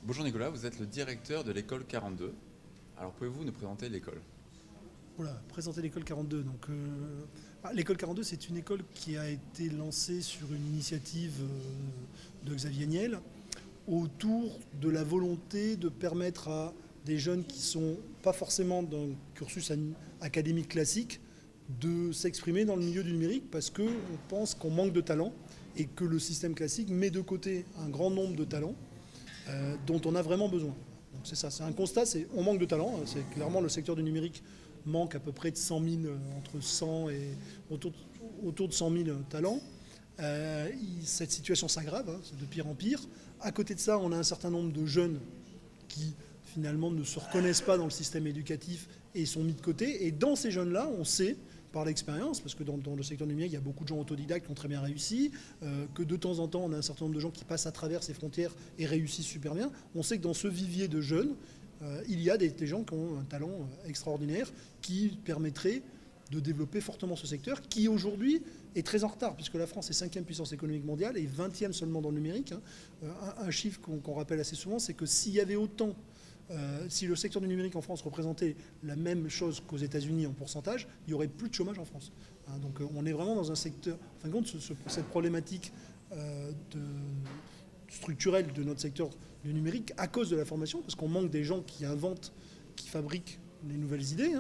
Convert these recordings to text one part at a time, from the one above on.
Bonjour Nicolas, vous êtes le directeur de l'école 42. Alors pouvez-vous nous présenter l'école? Voilà, présenter l'école 42. Donc, l'école 42, c'est une école qui a été lancée sur une initiative de Xavier Niel autour de la volonté de permettre à des jeunes qui ne sont pas forcément d'un cursus académique classique de s'exprimer dans le milieu du numérique parce qu'on pense qu'on manque de talent et que le système classique met de côté un grand nombre de talents dont on a vraiment besoin. Donc c'est ça, c'est un constat, on manque de talent. C'est clairement le secteur du numérique manque à peu près de 100 000, entre 100 et autour de 100 000 talents. Cette situation s'aggrave, c'est de pire en pire. À côté de ça, on a un certain nombre de jeunes qui finalement ne se reconnaissent pas dans le système éducatif et sont mis de côté. Et dans ces jeunes-là, on sait, par l'expérience, parce que dans le secteur numérique, il y a beaucoup de gens autodidactes qui ont très bien réussi, que de temps en temps, on a un certain nombre de gens qui passent à travers ces frontières et réussissent super bien. On sait que dans ce vivier de jeunes, il y a des gens qui ont un talent extraordinaire qui permettrait de développer fortement ce secteur, qui aujourd'hui est très en retard, puisque la France est 5e puissance économique mondiale et 20e seulement dans le numérique. Un chiffre qu'on rappelle assez souvent, c'est que s'il y avait autant... si le secteur du numérique en France représentait la même chose qu'aux États-Unis en pourcentage, il n'y aurait plus de chômage en France. Donc on est vraiment dans un secteur... En fin de compte, cette problématique structurelle de notre secteur du numérique à cause de la formation, parce qu'on manque des gens qui inventent, qui fabriquent les nouvelles idées.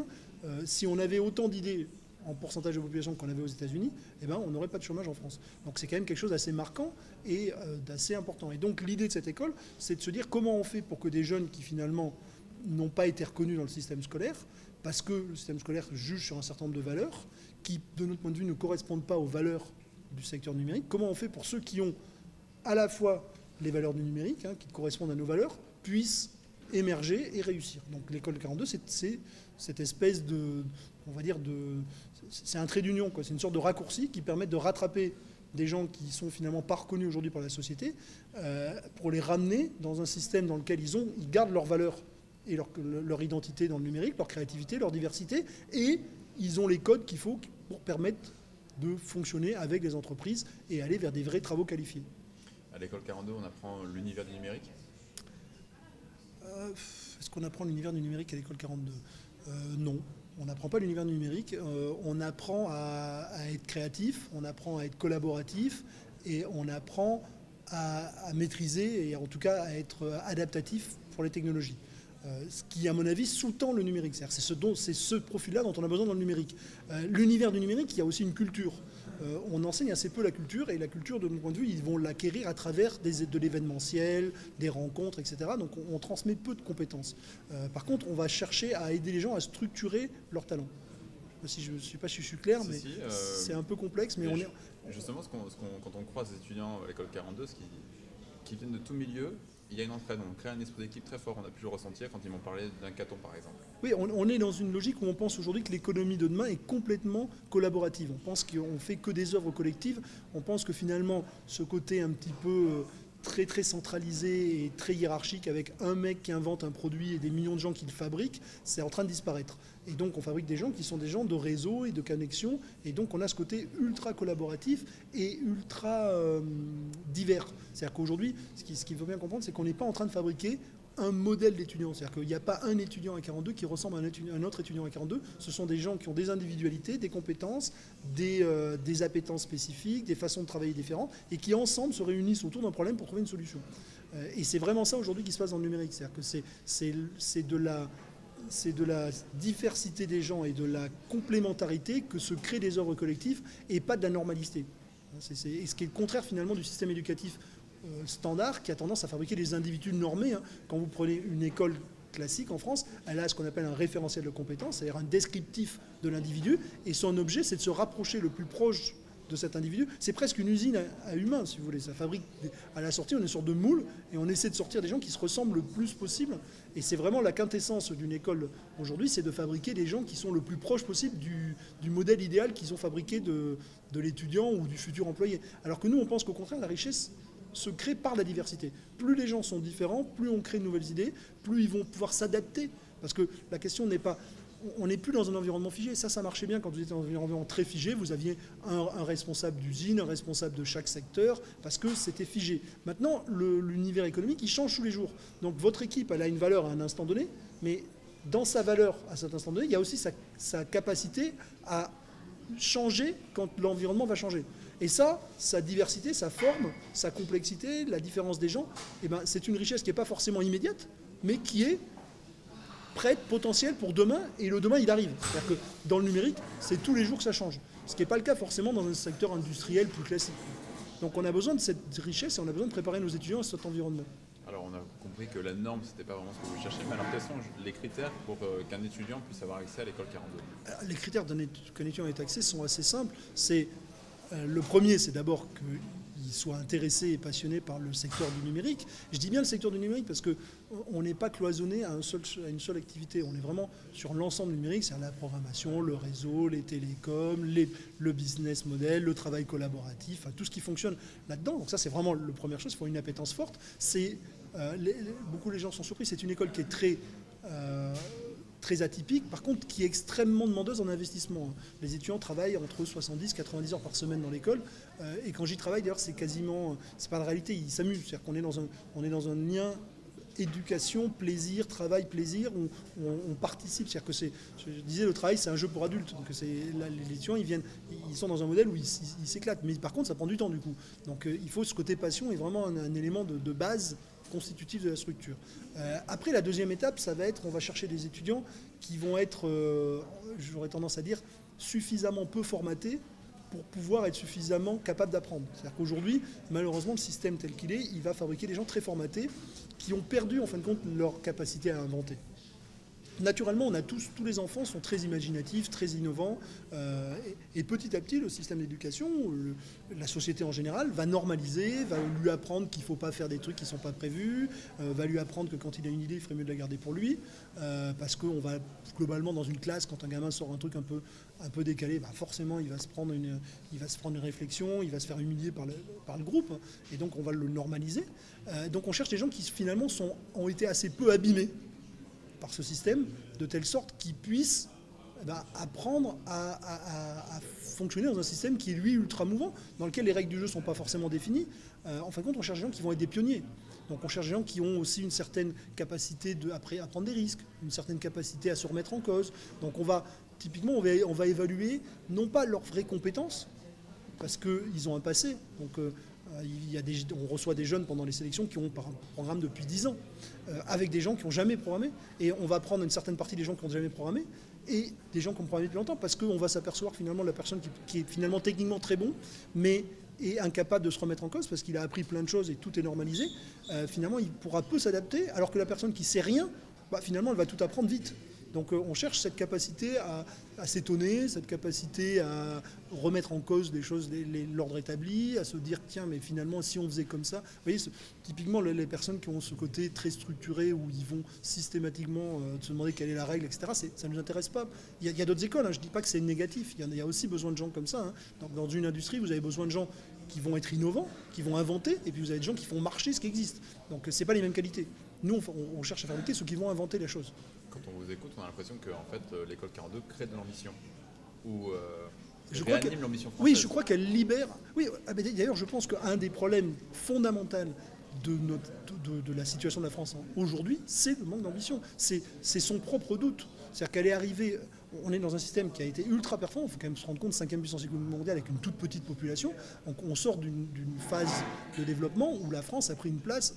Si on avait autant d'idées en pourcentage de population qu'on avait aux États-Unis, eh ben, on n'aurait pas de chômage en France. Donc c'est quand même quelque chose d'assez marquant et d'assez important. Et donc l'idée de cette école, c'est de se dire comment on fait pour que des jeunes qui finalement n'ont pas été reconnus dans le système scolaire, parce que le système scolaire juge sur un certain nombre de valeurs qui, de notre point de vue, ne correspondent pas aux valeurs du secteur numérique, comment on fait pour ceux qui ont à la fois les valeurs du numérique, qui correspondent à nos valeurs, puissent émerger et réussir. Donc l'école 42, c'est cette espèce de... On va dire c'est un trait d'union, c'est une sorte de raccourci qui permet de rattraper des gens qui sont finalement pas reconnus aujourd'hui par la société pour les ramener dans un système dans lequel ils gardent leurs valeurs et leur identité dans le numérique, leur créativité, leur diversité, et ils ont les codes qu'il faut pour permettre de fonctionner avec les entreprises et aller vers des vrais travaux qualifiés. À l'école 42, on apprend l'univers du numérique? Est-ce qu'on apprend l'univers du numérique à l'école 42 ? Non. On n'apprend pas l'univers du numérique, on apprend à être créatif, on apprend à être collaboratif et on apprend à maîtriser et en tout cas à être adaptatif pour les technologies. Ce qui, à mon avis, sous-tend le numérique. C'est ce profil-là dont on a besoin dans le numérique. L'univers du numérique, il y a aussi une culture. On enseigne assez peu la culture, et la culture, de mon point de vue, ils vont l'acquérir à travers de l'événementiel, des rencontres, etc. Donc on transmet peu de compétences. Par contre, on va chercher à aider les gens à structurer leurs talents. Je ne sais pas si je suis clair, mais c'est un peu complexe. Mais justement, quand on croise des étudiants à l'école 42, qui viennent de tout milieu, il y a une entraide, on crée un esprit d'équipe très fort. On a pu le ressentir quand ils m'ont parlé d'un hackathon, par exemple. Oui, on est dans une logique où on pense aujourd'hui que l'économie de demain est complètement collaborative. On pense qu'on ne fait que des œuvres collectives. On pense que finalement, ce côté un petit peu très très centralisé et très hiérarchique avec un mec qui invente un produit et des millions de gens qui le fabriquent, c'est en train de disparaître. Et donc on fabrique des gens qui sont des gens de réseau et de connexion, et donc on a ce côté ultra collaboratif et ultra divers. C'est-à-dire qu'aujourd'hui, ce qu'il faut bien comprendre, c'est qu'on n'est pas en train de fabriquer un modèle d'étudiant. C'est-à-dire qu'il n'y a pas un étudiant à 42 qui ressemble à un autre étudiant à 42. Ce sont des gens qui ont des individualités, des compétences, des appétences spécifiques, des façons de travailler différentes, et qui ensemble se réunissent autour d'un problème pour trouver une solution. Et c'est vraiment ça aujourd'hui qui se passe dans le numérique. C'est-à-dire que c'est de la diversité des gens et de la complémentarité que se créent des œuvres collectives et pas de la normalité. Ce qui est le contraire finalement du système éducatif standard qui a tendance à fabriquer des individus normés. Quand vous prenez une école classique en France, elle a ce qu'on appelle un référentiel de compétences, c'est-à-dire un descriptif de l'individu, et son objet c'est de se rapprocher le plus proche de cet individu. C'est presque une usine à humains, si vous voulez. Ça fabrique, à la sortie, on est une sorte de moule, et on essaie de sortir des gens qui se ressemblent le plus possible. Et c'est vraiment la quintessence d'une école aujourd'hui, c'est de fabriquer des gens qui sont le plus proches possible du modèle idéal qu'ils ont fabriqué de l'étudiant ou du futur employé. Alors que nous, on pense qu'au contraire, la richesse se crée par la diversité. Plus les gens sont différents, plus on crée de nouvelles idées, plus ils vont pouvoir s'adapter. Parce que la question n'est pas on n'est plus dans un environnement figé. Ça marchait bien quand vous étiez dans un environnement très figé. Vous aviez un responsable d'usine, un responsable de chaque secteur, parce que c'était figé. Maintenant, l'univers économique, il change tous les jours. Donc votre équipe, elle a une valeur à un instant donné, mais dans sa valeur à cet instant donné, il y a aussi sa capacité à changer quand l'environnement va changer. Et ça, sa diversité, sa forme, sa complexité, la différence des gens, eh ben, c'est une richesse qui n'est pas forcément immédiate, mais qui est prête, potentielle pour demain, et le demain, il arrive. C'est-à-dire que dans le numérique, c'est tous les jours que ça change. Ce qui n'est pas le cas forcément dans un secteur industriel plus classique. Donc on a besoin de cette richesse et on a besoin de préparer nos étudiants à cet environnement. Alors on a compris que la norme, c'était pas vraiment ce que vous cherchez, mais alors quels sont les critères pour qu'un étudiant puisse avoir accès à l'école 42 ? Les critères qu'un étudiant ait accès sont assez simples. Le premier, c'est d'abord qu'il soit intéressé et passionné par le secteur du numérique. Je dis bien le secteur du numérique parce qu'on n'est pas cloisonné à une seule activité. On est vraiment sur l'ensemble du numérique, c'est-à-dire la programmation, le réseau, les télécoms, le business model, le travail collaboratif, tout ce qui fonctionne là-dedans. Donc ça, c'est vraiment la première chose. Il faut une appétence forte. Beaucoup de gens sont surpris. C'est une école qui est très atypique, par contre qui est extrêmement demandeuse en investissement. Les étudiants travaillent entre 70 et 90 heures par semaine dans l'école, et quand j'y travaille d'ailleurs c'est pas la réalité, ils s'amusent, c'est-à-dire qu'on est dans un lien éducation, plaisir, travail, plaisir, on participe, c'est-à-dire que je disais le travail c'est un jeu pour adultes, donc les étudiants ils sont dans un modèle où ils s'éclatent, mais par contre ça prend du temps du coup, donc il faut ce côté passion est vraiment un élément de base constitutif de la structure. Après, la deuxième étape, ça va être, on va chercher des étudiants qui vont être, j'aurais tendance à dire, suffisamment peu formatés pour pouvoir être suffisamment capables d'apprendre. C'est-à-dire qu'aujourd'hui, malheureusement, le système tel qu'il est, il va fabriquer des gens très formatés qui ont perdu, en fin de compte, leur capacité à inventer. Naturellement, tous les enfants sont très imaginatifs, très innovants, et petit à petit, le système d'éducation, la société en général, va normaliser, va lui apprendre qu'il ne faut pas faire des trucs qui ne sont pas prévus, va lui apprendre que quand il a une idée, il ferait mieux de la garder pour lui, parce qu'on va globalement dans une classe, quand un gamin sort un truc un peu décalé, bah forcément il va se prendre une réflexion, il va se faire humilier par le groupe, et donc on va le normaliser. Donc on cherche des gens qui finalement ont été assez peu abîmés par ce système, de telle sorte qu'ils puissent apprendre à fonctionner dans un système qui est lui ultra mouvant, dans lequel les règles du jeu ne sont pas forcément définies. En fin de compte, on cherche des gens qui vont être des pionniers. Donc on cherche des gens qui ont aussi une certaine capacité à prendre des risques, une certaine capacité à se remettre en cause. Donc typiquement, on va évaluer non pas leurs vraies compétences, parce qu'ils ont un passé. Donc on reçoit des jeunes pendant les sélections qui ont par un programme depuis 10 ans, avec des gens qui n'ont jamais programmé. Et on va prendre une certaine partie des gens qui n'ont jamais programmé et des gens qui ont programmé depuis longtemps, parce qu'on va s'apercevoir finalement la personne qui est finalement techniquement très bon, mais est incapable de se remettre en cause parce qu'il a appris plein de choses et tout est normalisé. Finalement, il pourra peu s'adapter, alors que la personne qui ne sait rien, finalement, elle va tout apprendre vite. Donc on cherche cette capacité à s'étonner, cette capacité à remettre en cause des choses, l'ordre établi, à se dire tiens mais finalement si on faisait comme ça. Vous voyez, typiquement les personnes qui ont ce côté très structuré où ils vont systématiquement se demander quelle est la règle, etc. Ça ne nous intéresse pas. Il y a d'autres écoles, je ne dis pas que c'est négatif, il y a aussi besoin de gens comme ça. Donc, dans une industrie, vous avez besoin de gens qui vont être innovants, qui vont inventer, et puis vous avez des gens qui font marcher ce qui existe. Donc ce n'est pas les mêmes qualités. Nous, on cherche à fabriquer ceux qui vont inventer les choses. Quand on vous écoute, on a l'impression que en fait, l'école 42 crée de l'ambition. Ou réanime l'ambition française. Oui, je crois qu'elle libère. Oui, d'ailleurs, je pense qu'un des problèmes fondamentaux de la situation de la France aujourd'hui, c'est le manque d'ambition. C'est son propre doute. C'est-à-dire qu'elle est arrivée. On est dans un système qui a été ultra performant. Il faut quand même se rendre compte, 5e puissance économique mondiale avec une toute petite population. Donc on sort d'une phase de développement où la France a pris une place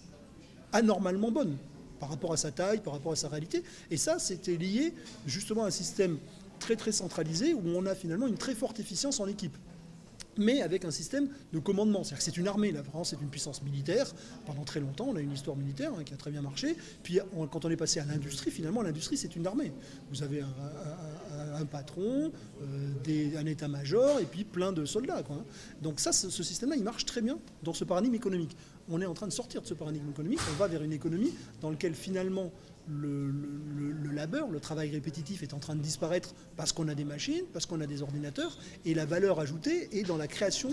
anormalement bonne par rapport à sa taille, par rapport à sa réalité. Et ça, c'était lié justement à un système très très centralisé où on a finalement une très forte efficience en équipe, mais avec un système de commandement. C'est-à-dire que c'est une armée. La France est une puissance militaire. Pendant très longtemps, on a une histoire militaire qui a très bien marché. Puis quand on est passé à l'industrie, finalement, l'industrie, c'est une armée. Vous avez un patron, un état-major et puis plein de soldats. Donc ça, ce système-là, il marche très bien dans ce paradigme économique. On est en train de sortir de ce paradigme économique. On va vers une économie dans laquelle, finalement, le labeur, le travail répétitif est en train de disparaître parce qu'on a des machines, parce qu'on a des ordinateurs, et la valeur ajoutée est dans la création,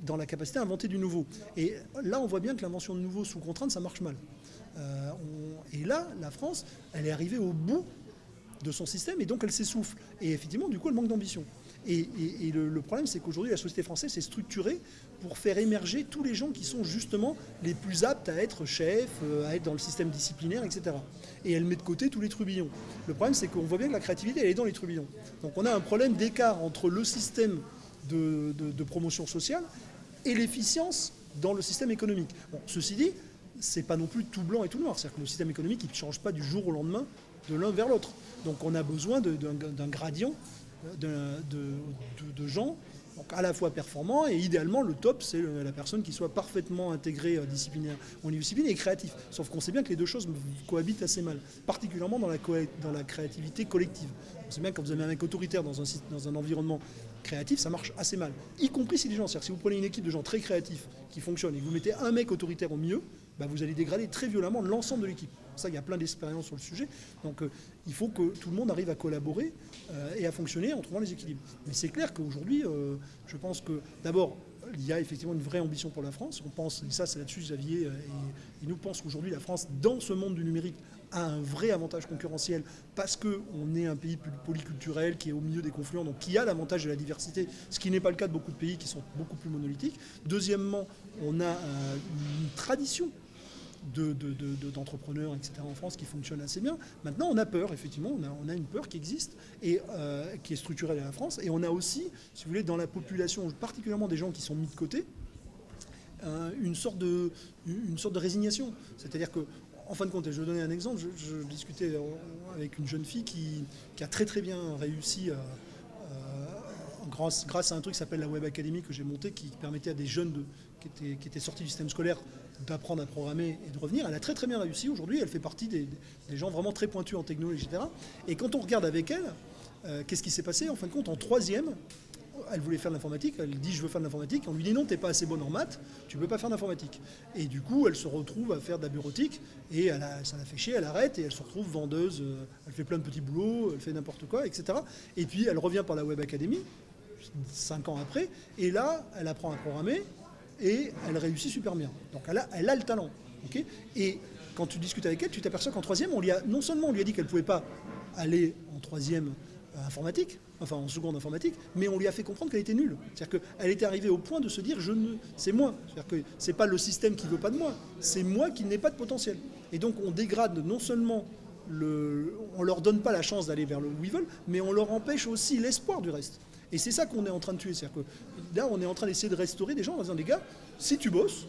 dans la capacité à inventer du nouveau. Et là, on voit bien que l'invention de nouveau sous contrainte, ça marche mal. Et là, la France, elle est arrivée au bout de son système, et donc elle s'essouffle. Et effectivement, du coup, elle manque d'ambition. Et le problème, c'est qu'aujourd'hui, la société française s'est structurée pour faire émerger tous les gens qui sont justement les plus aptes à être chefs, à être dans le système disciplinaire, etc. Et elle met de côté tous les trubillons. Le problème, c'est qu'on voit bien que la créativité, elle est dans les trubillons. Donc on a un problème d'écart entre le système de promotion sociale et l'efficience dans le système économique. Bon, ceci dit, c'est pas non plus tout blanc et tout noir. C'est-à-dire que le système économique, il ne change pas du jour au lendemain de l'un vers l'autre. Donc on a besoin d'un gradient de gens donc à la fois performants, et idéalement le top c'est la personne qui soit parfaitement intégrée disciplinaire au niveau disciplinaire et créatif. Sauf qu'on sait bien que les deux choses cohabitent assez mal, particulièrement dans la créativité collective. On sait bien que quand vous avez un mec autoritaire dans un environnement créatif, ça marche assez mal, y compris si les gens, c'est-à-dire si vous prenez une équipe de gens très créatifs qui fonctionnent et que vous mettez un mec autoritaire au milieu, bah vous allez dégrader très violemment l'ensemble de l'équipe. Ça, il y a plein d'expériences sur le sujet. Donc il faut que tout le monde arrive à collaborer et à fonctionner en trouvant les équilibres. Mais c'est clair qu'aujourd'hui, je pense que d'abord, il y a effectivement une vraie ambition pour la France. On pense, et ça c'est là-dessus Xavier et nous pense qu'aujourd'hui la France, dans ce monde du numérique, a un vrai avantage concurrentiel parce qu'on est un pays polyculturel qui est au milieu des confluents, donc qui a l'avantage de la diversité, ce qui n'est pas le cas de beaucoup de pays qui sont beaucoup plus monolithiques. Deuxièmement, on a une tradition d'entrepreneurs, etc. en France qui fonctionne assez bien. Maintenant, on a peur, effectivement, on a une peur qui existe et qui est structurelle à la France. Et on a aussi, si vous voulez, dans la population, particulièrement des gens qui sont mis de côté, une sorte de résignation. C'est-à-dire que, en fin de compte, et je vais donner un exemple, je discutais avec une jeune fille qui a très très bien réussi grâce à un truc qui s'appelle la Web Academy que j'ai monté, qui permettait à des jeunes qui étaient sortis du système scolaire d'apprendre à programmer et de revenir. Elle a très très bien réussi. Aujourd'hui, elle fait partie des gens vraiment très pointus en technologie, etc. Et quand on regarde avec elle, qu'est-ce qui s'est passé? En fin de compte, en troisième, elle voulait faire de l'informatique, elle dit je veux faire de l'informatique, on lui dit non, t'es pas assez bonne en maths, tu peux pas faire d'informatique. Et du coup, elle se retrouve à faire de la bureautique, et ça la fait chier, elle arrête, et elle se retrouve vendeuse, elle fait plein de petits boulots, elle fait n'importe quoi, etc. Et puis elle revient par la Web Academy, 5 ans après, et là, elle apprend à programmer, et elle réussit super bien. Donc elle a le talent. Okay, et quand tu discutes avec elle, tu t'aperçois qu'en troisième, non seulement on lui a dit qu'elle ne pouvait pas aller en troisième informatique, enfin en seconde informatique, mais on lui a fait comprendre qu'elle était nulle. C'est-à-dire qu'elle était arrivée au point de se dire c'est moi. C'est-à-dire que c'est pas le système qui veut pas de moi, c'est moi qui n'ai pas de potentiel. Et donc on dégrade non seulement on leur donne pas la chance d'aller vers où ils veulent, mais on leur empêche aussi l'espoir du reste. Et c'est ça qu'on est en train de tuer. C'est-à-dire que là, on est en train d'essayer de restaurer des gens en disant, les gars, si tu bosses,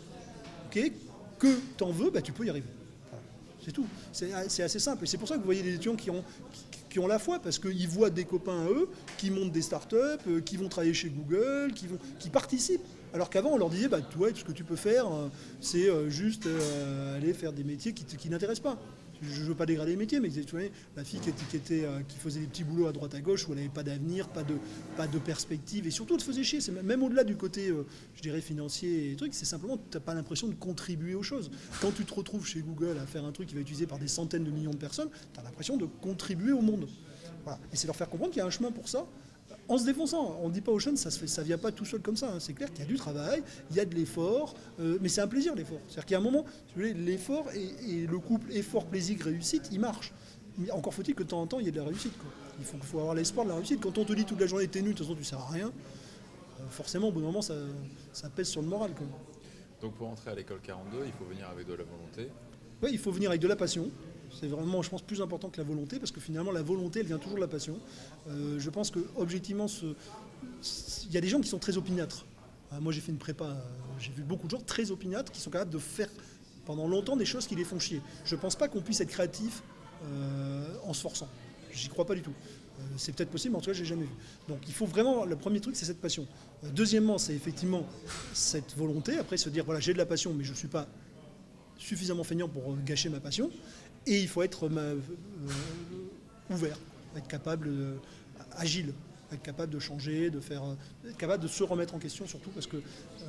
okay, que t'en veux, bah, tu peux y arriver. Voilà. C'est tout. C'est assez simple. Et c'est pour ça que vous voyez des étudiants qui ont la foi, parce qu'ils voient des copains à eux qui montent des startups, qui vont travailler chez Google, qui participent. Alors qu'avant, on leur disait, bah, toi, tout ce que tu peux faire, c'est juste aller faire des métiers qui n'intéressent pas. Je ne veux pas dégrader les métiers, mais tu vois, la fille qui faisait des petits boulots à droite à gauche où elle n'avait pas d'avenir, pas de perspective, et surtout elle te faisait chier. C'est même au-delà du côté, je dirais, financier et trucs, c'est simplement que tu n'as pas l'impression de contribuer aux choses. Quand tu te retrouves chez Google à faire un truc qui va être utilisé par des centaines de millions de personnes, tu as l'impression de contribuer au monde. Voilà. Et c'est leur faire comprendre qu'il y a un chemin pour ça. En se défonçant, on ne dit pas aux jeunes, ça ne vient pas tout seul comme ça. Hein. C'est clair qu'il y a du travail, il y a de l'effort, mais c'est un plaisir l'effort. C'est-à-dire qu'il y a un moment, si vous voulez, l'effort et le couple effort-plaisir-réussite, il marche. Mais encore faut-il que de temps en temps, il y ait de la réussite. Quoi. Il faut avoir l'espoir de la réussite. Quand on te dit toute la journée t'es nul, de toute façon tu ne sers à rien, forcément au bout d'un moment ça pèse sur le moral. Quoi. Donc pour entrer à l'école 42, il faut venir avec de la volonté. Oui, il faut venir avec de la passion. C'est vraiment, je pense, plus important que la volonté, parce que finalement, la volonté, elle vient toujours de la passion. Je pense que, objectivement, il y a des gens qui sont très opiniâtres. Moi, j'ai fait une prépa, j'ai vu beaucoup de gens très opiniâtres qui sont capables de faire pendant longtemps des choses qui les font chier. Je ne pense pas qu'on puisse être créatif en se forçant. J'y crois pas du tout. C'est peut-être possible, mais en tout cas, je l'ai jamais vu. Donc, il faut vraiment, le premier truc, c'est cette passion. Deuxièmement, c'est effectivement cette volonté. Après, se dire, voilà, j'ai de la passion, mais je ne suis pas suffisamment feignant pour gâcher ma passion. Et il faut être ouvert, être capable, agile, être capable de changer, être capable de se remettre en question surtout, parce que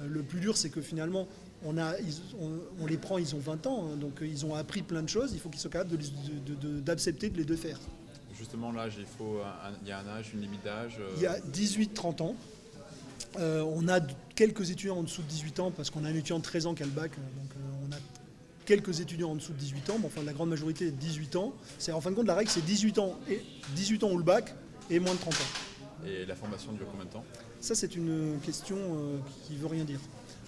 le plus dur, c'est que finalement, on les prend, ils ont 20 ans, hein, donc ils ont appris plein de choses, il faut qu'ils soient capables d'accepter de les faire. Justement, l'âge, il y a un âge, une limite d'âge Il y a 18-30 ans. On a quelques étudiants en dessous de 18 ans, parce qu'on a un étudiant de 13 ans qui a le bac, donc on a quelques étudiants en dessous de 18 ans, mais enfin la grande majorité est de 18 ans. En fin de compte, la règle, c'est 18 ans ou le bac et moins de 30 ans. Et la formation dure combien de temps? Ça, c'est une question qui ne veut rien dire.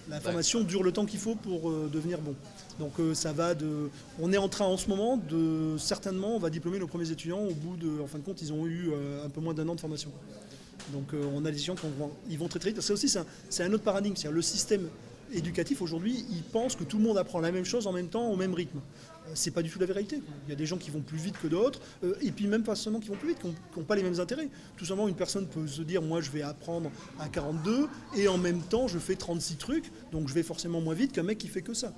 La formation dure le temps qu'il faut pour devenir bon. Donc ça va de... On est en train en ce moment de... Certainement, on va diplômer nos premiers étudiants au bout de... En fin de compte, ils ont eu un peu moins d'1 an de formation. Donc on a des étudiants qui vont très très vite. Parce que ça aussi, c'est un autre paradigme. C'est-à-dire le système éducatif, aujourd'hui, il pense que tout le monde apprend la même chose en même temps, au même rythme. C'est pas du tout la vérité. Il y a des gens qui vont plus vite que d'autres, et puis même pas seulement qui vont plus vite, qui n'ont pas les mêmes intérêts. Tout simplement, une personne peut se dire, moi je vais apprendre à 42, et en même temps je fais 36 trucs, donc je vais forcément moins vite qu'un mec qui fait que ça.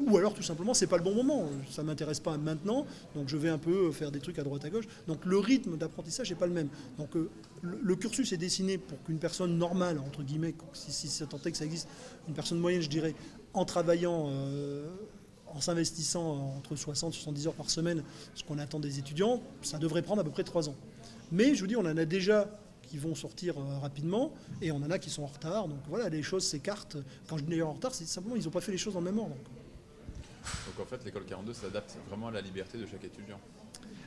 Ou alors tout simplement, c'est pas le bon moment, ça m'intéresse pas maintenant, donc je vais un peu faire des trucs à droite à gauche. Donc le rythme d'apprentissage n'est pas le même. Donc le cursus est dessiné pour qu'une personne normale, entre guillemets, si ça tentait que ça existe, une personne moyenne, je dirais, en travaillant... en s'investissant entre 60 et 70 heures par semaine, ce qu'on attend des étudiants, ça devrait prendre à peu près 3 ans. Mais je vous dis, on en a déjà qui vont sortir rapidement, et on en a qui sont en retard. Donc voilà, les choses s'écartent. Quand je dis en retard, c'est simplement ils n'ont pas fait les choses dans le même ordre. Donc en fait, l'école 42 s'adapte vraiment à la liberté de chaque étudiant.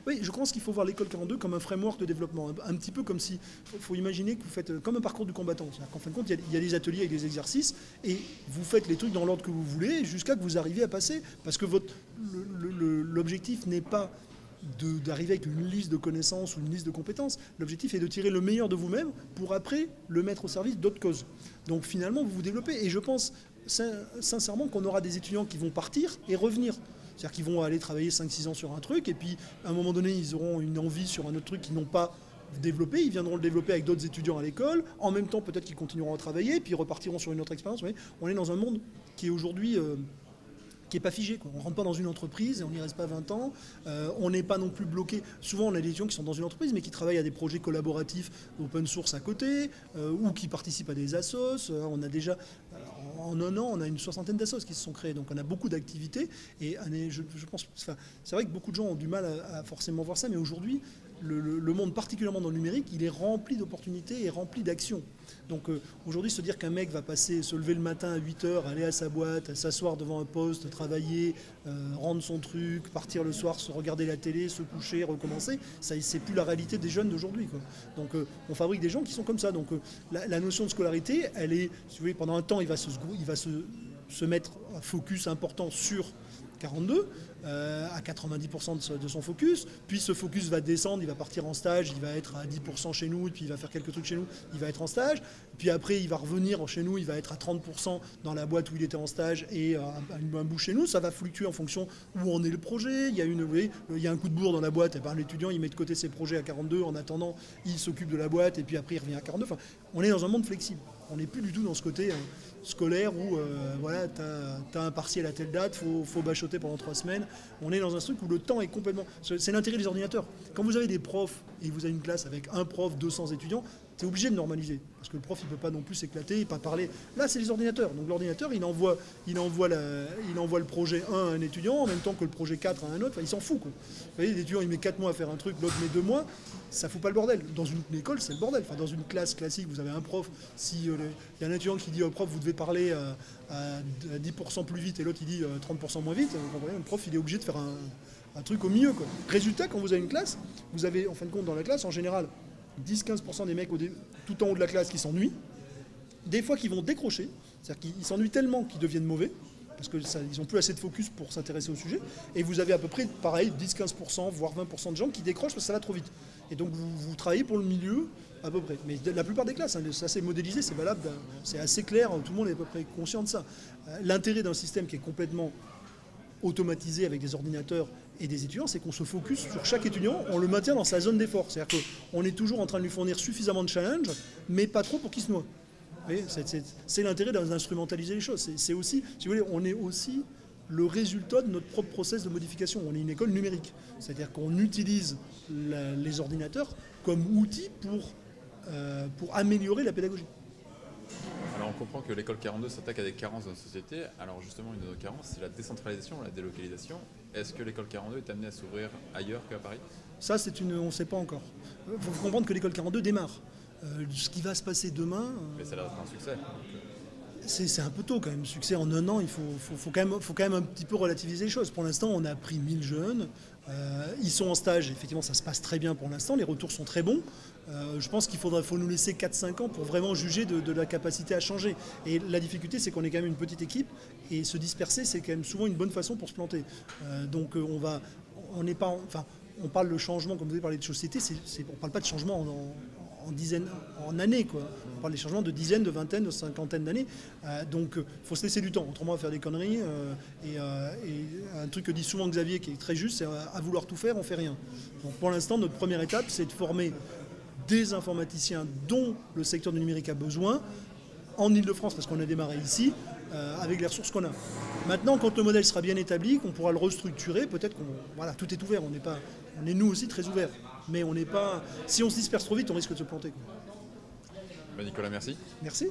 Oui, je pense qu'il faut voir l'école 42 comme un framework de développement. Un petit peu comme si, il faut imaginer que vous faites comme un parcours du combattant. C'est-à-dire qu'en fin de compte, il y a des ateliers avec des exercices, et vous faites les trucs dans l'ordre que vous voulez, jusqu'à que vous arriviez à passer. Parce que l'objectif n'est pas d'arriver avec une liste de connaissances ou une liste de compétences. L'objectif est de tirer le meilleur de vous-même pour après le mettre au service d'autres causes. Donc finalement, vous vous développez. Et je pense sincèrement qu'on aura des étudiants qui vont partir et revenir. C'est-à-dire qu'ils vont aller travailler 5-6 ans sur un truc, et puis à un moment donné, ils auront une envie sur un autre truc qu'ils n'ont pas développé. Ils viendront le développer avec d'autres étudiants à l'école. En même temps, peut-être qu'ils continueront à travailler, puis ils repartiront sur une autre expérience. On est dans un monde qui est aujourd'hui... qui n'est pas figé, quoi. On ne rentre pas dans une entreprise et on n'y reste pas 20 ans. On n'est pas non plus bloqué. Souvent, on a des étudiants qui sont dans une entreprise, mais qui travaillent à des projets collaboratifs open source à côté, ou qui participent à des assos. On a déjà, en un an, on a une 60aine d'assos qui se sont créés. Donc, on a beaucoup d'activités. Et je pense, enfin, c'est vrai que beaucoup de gens ont du mal à forcément voir ça, mais aujourd'hui, le monde, particulièrement dans le numérique, il est rempli d'opportunités et rempli d'actions. Donc aujourd'hui, se dire qu'un mec va se lever le matin à 8h, aller à sa boîte, s'asseoir devant un poste, travailler, rendre son truc, partir le soir, se regarder la télé, se coucher, recommencer, ça, c'est plus la réalité des jeunes d'aujourd'hui, quoi. Donc on fabrique des gens qui sont comme ça. Donc la notion de scolarité, elle est, si vous voulez, pendant un temps, il va se mettre un focus important sur 42, à 90% de son focus, puis ce focus va descendre, il va partir en stage, il va être à 10% chez nous, puis il va faire quelques trucs chez nous, il va être en stage, puis après il va revenir chez nous, il va être à 30% dans la boîte où il était en stage et un bout chez nous, ça va fluctuer en fonction où en est le projet, il y a un coup de bourre dans la boîte, et ben, l'étudiant il met de côté ses projets à 42, en attendant il s'occupe de la boîte et puis après il revient à 42, enfin, on est dans un monde flexible, on n'est plus du tout dans ce côté scolaire où voilà, t'as un partiel à telle date, faut bachoter pendant 3 semaines. On est dans un truc où le temps est complètement... C'est l'intérêt des ordinateurs. Quand vous avez des profs et vous avez une classe avec un prof, 200 étudiants, c'est obligé de normaliser. Parce que le prof, il ne peut pas non plus s'éclater, pas parler. Là, c'est les ordinateurs. Donc l'ordinateur, il envoie le projet 1 à un étudiant en même temps que le projet 4 à un autre. Enfin, il s'en fout, quoi. Vous voyez, l'étudiant, il met 4 mois à faire un truc, l'autre met 2 mois. Ça fout pas le bordel. Dans une école, c'est le bordel. Enfin, dans une classe classique, vous avez un prof. Si il y a un étudiant qui dit au prof, vous devez parler à 10% plus vite, et l'autre, il dit 30% moins vite, le prof, il est obligé de faire un truc au milieu, quoi. Résultat, quand vous avez une classe, vous avez, en fin de compte, dans la classe, en général, 10-15% des mecs tout en haut de la classe qui s'ennuient, des fois qui vont décrocher, c'est-à-dire qu'ils s'ennuient tellement qu'ils deviennent mauvais, parce qu'ils n'ont plus assez de focus pour s'intéresser au sujet, et vous avez à peu près, pareil, 10-15%, voire 20% de gens qui décrochent parce que ça va trop vite. Et donc vous travaillez pour le milieu, à peu près. Mais la plupart des classes, ça c'est modélisé, c'est valable, c'est assez clair, tout le monde est à peu près conscient de ça. L'intérêt d'un système qui est complètement automatisé avec des ordinateurs et des étudiants, c'est qu'on se focus sur chaque étudiant, on le maintient dans sa zone d'effort. C'est-à-dire qu'on est toujours en train de lui fournir suffisamment de challenge, mais pas trop pour qu'il se noie. C'est l'intérêt d'instrumentaliser les choses. C'est aussi, si vous voulez, on est aussi le résultat de notre propre process de modification. On est une école numérique. C'est-à-dire qu'on utilise les ordinateurs comme outil pour améliorer la pédagogie. Alors on comprend que l'école 42 s'attaque à des carences de notre société. Alors justement, une de nos carences, c'est la décentralisation, la délocalisation. Est-ce que l'école 42 est amenée à s'ouvrir ailleurs qu'à Paris? Ça, on ne sait pas encore. Il faut comprendre que l'école 42 démarre. Ce qui va se passer demain... Mais ça a l'air d'être un succès. C'est un peu tôt quand même. Succès en un an, il faut quand même un petit peu relativiser les choses. Pour l'instant, on a pris 1000 jeunes. Ils sont en stage. Effectivement, ça se passe très bien pour l'instant. Les retours sont très bons. Je pense faut nous laisser 4-5 ans pour vraiment juger de la capacité à changer. Et la difficulté, c'est qu'on est quand même une petite équipe. Et se disperser, c'est quand même souvent une bonne façon pour se planter. Donc on n'est pas... Enfin, on parle de changement, comme vous avez parlé de société, on ne parle pas de changement en années, quoi. On parle des changements de dizaines, de vingtaines, de cinquantaines d'années. Donc il faut se laisser du temps. Autrement, on va faire des conneries. Et un truc que dit souvent Xavier, qui est très juste, c'est à vouloir tout faire, on ne fait rien. Donc pour l'instant, notre première étape, c'est de former des informaticiens dont le secteur du numérique a besoin, en Ile-de-France, parce qu'on a démarré ici, avec les ressources qu'on a. Maintenant, quand le modèle sera bien établi, qu'on pourra le restructurer, peut-être voilà, tout est ouvert. On est nous aussi très ouverts. Mais on n'est pas. Si on se disperse trop vite, on risque de se planter, quoi. Nicolas, merci. Merci.